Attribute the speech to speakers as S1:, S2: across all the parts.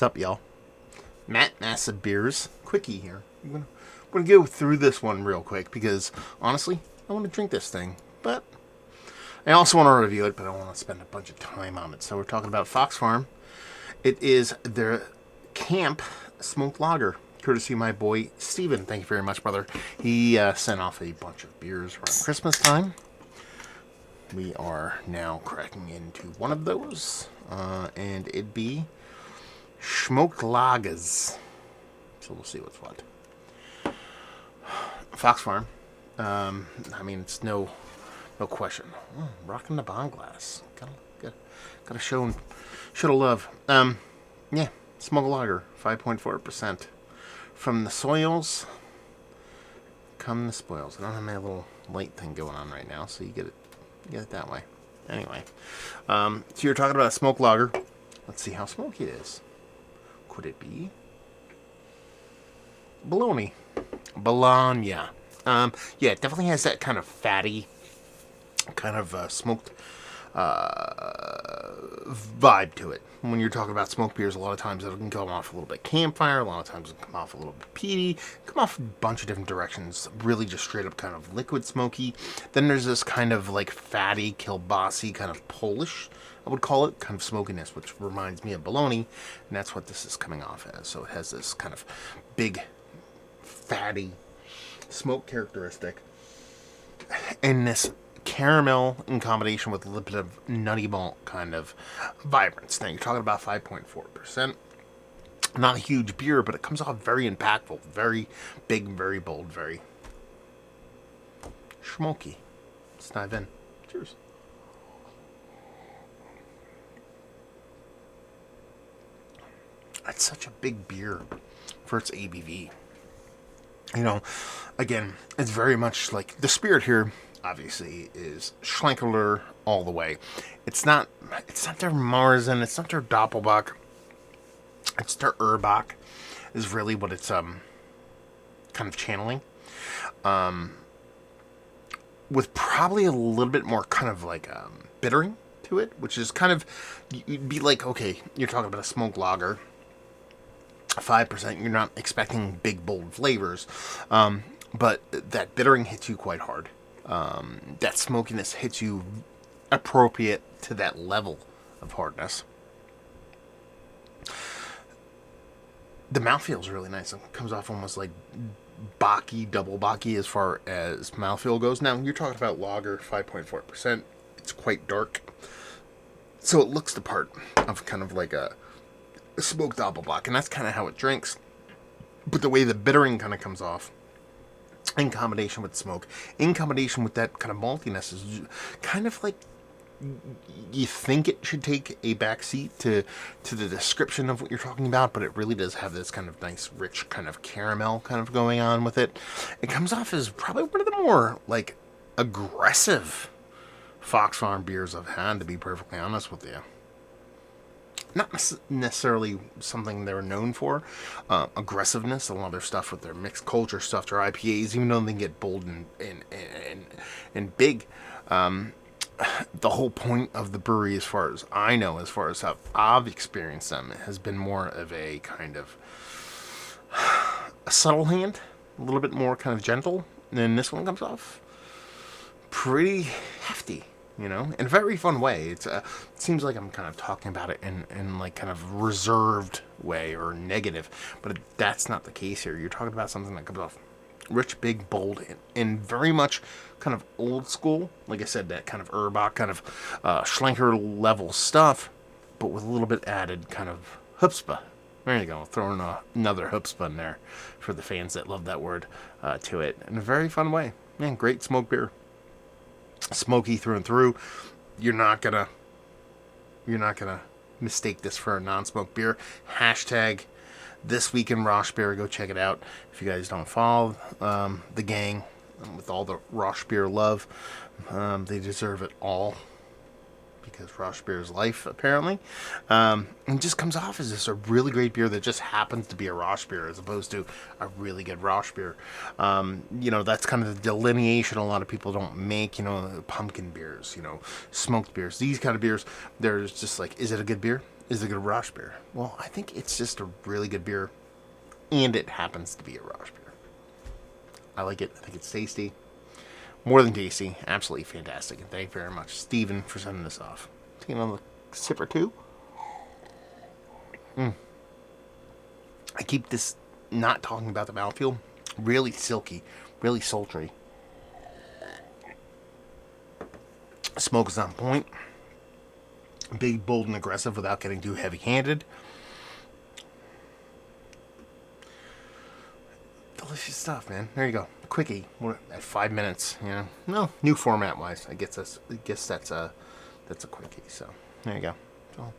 S1: What's up, y'all? Matt, Massive Beers. Quickie here. I'm gonna go through this one real quick because, honestly, I want to drink this thing. But I also want to review it, but I don't want to spend a bunch of time on it. So we're talking about Fox Farm. It is their Camp Smoked Lager, courtesy of my boy, Steven. Thank you very much, brother. He sent off a bunch of beers around Christmas time. We are now cracking into one of those, and it'd be Smoked Lagers. So we'll see what's what. Fox Farm. I mean, it's no question. Rocking the bond glass. Gotta show the love. Yeah, Smoked Lager, 5.4%. From the soils come the spoils. I don't have my little light thing going on right now, so you get it that way. Anyway, so you're talking about a smoked lager. Let's see how smoky it is. Could it be Bologna? Yeah, it definitely has that kind of fatty, kind of smoked vibe to it. When you're talking about smoked beers, a lot of times it can come off a little bit campfire, a lot of times it can come off a little bit peaty, come off a bunch of different directions, really just straight up kind of liquid smoky. Then there's this kind of like fatty, kielbasi, kind of Polish, I would call it, kind of smokiness, which reminds me of Bologna, and that's what this is coming off as. So it has this kind of big, fatty smoke characteristic, and this caramel in combination with a little bit of nutty malt kind of vibrance. Now you're talking about 5.4%. Not a huge beer, but it comes off very impactful, very big, very bold, very smoky. Let's dive in. Cheers. That's such a big beer for its ABV. You know, again, it's very much like the spirit here. Obviously, is Schlenkerler all the way. It's not their Marzen, it's not their Doppelbock. It's their Urbach, is really what it's kind of channeling. With probably a little bit more kind of like bittering to it, which is kind of, you'd be like, okay, you're talking about a smoked lager, 5%. You're not expecting big bold flavors, but that bittering hits you quite hard. That smokiness hits you appropriate to that level of hardness. The mouthfeel is really nice. It comes off almost like Baki, double Baki as far as mouthfeel goes. Now, you're talking about lager, 5.4%. It's quite dark. So it looks the part of kind of like a smoked Doppelbock, and that's kind of how it drinks. But the way the bittering kind of comes off, in combination with smoke, in combination with that kind of maltiness, is kind of like you think it should take a backseat to the description of what you're talking about, but it really does have this kind of nice, rich kind of caramel kind of going on with it. It comes off as probably one of the more like aggressive Fox Farm beers I've had, to be perfectly honest with you. Not necessarily something they're known for, aggressiveness. A lot of their stuff with their mixed culture stuff, their IPAs, even though they get bold and big, the whole point of the brewery, as far as I know, as far as how I've experienced them, has been more of a kind of a subtle hand, a little bit more kind of gentle. And then this one comes off pretty hefty. You know, in a very fun way. It seems like I'm kind of talking about it in like kind of reserved way or negative, but that's not the case here. You're talking about something that comes off rich, big, bold, and very much kind of old school. Like I said, that kind of Urbach, kind of Schlenker level stuff, but with a little bit added kind of chutzpah. There you go, throwing another chutzpah in there for the fans that love that word to it in a very fun way. Man, great smoked beer. Smoky through and through. You're not gonna mistake this for a non-smoked beer. Hashtag This Week in Rosh Beer. Go check it out if you guys don't follow the gang with all the Rosh Beer love. They deserve it all because Rausch beer is life, apparently. And just comes off as just a really great beer that just happens to be a Rausch beer as opposed to a really good Rausch beer. That's kind of the delineation a lot of people don't make, pumpkin beers, smoked beers. These kind of beers, there's just like, is it a good beer? Is it a good Rausch beer? Well, I think it's just a really good beer, and it happens to be a Rausch beer. I like it. I think it's tasty. More than tasty. Absolutely fantastic. And thank you very much, Steven, for sending this off. Taking another sip or two. I keep this not talking about the mouthfeel. Really silky. Really sultry. Smoke is on point. Big, bold, and aggressive without getting too heavy-handed. Delicious stuff, man. There you go. Quickie. At 5 minutes. No, new format-wise. I guess that's a quickie. So there you go. So,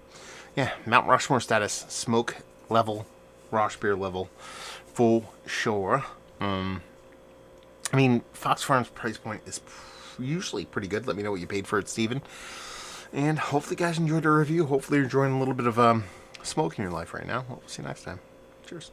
S1: yeah, Mount Rushmore status, smoke level, Rausch beer level, for sure. Fox Farms price point is usually pretty good. Let me know what you paid for it, Steven. And hopefully, guys enjoyed the review. Hopefully, you're enjoying a little bit of smoke in your life right now. We'll see you next time. Cheers.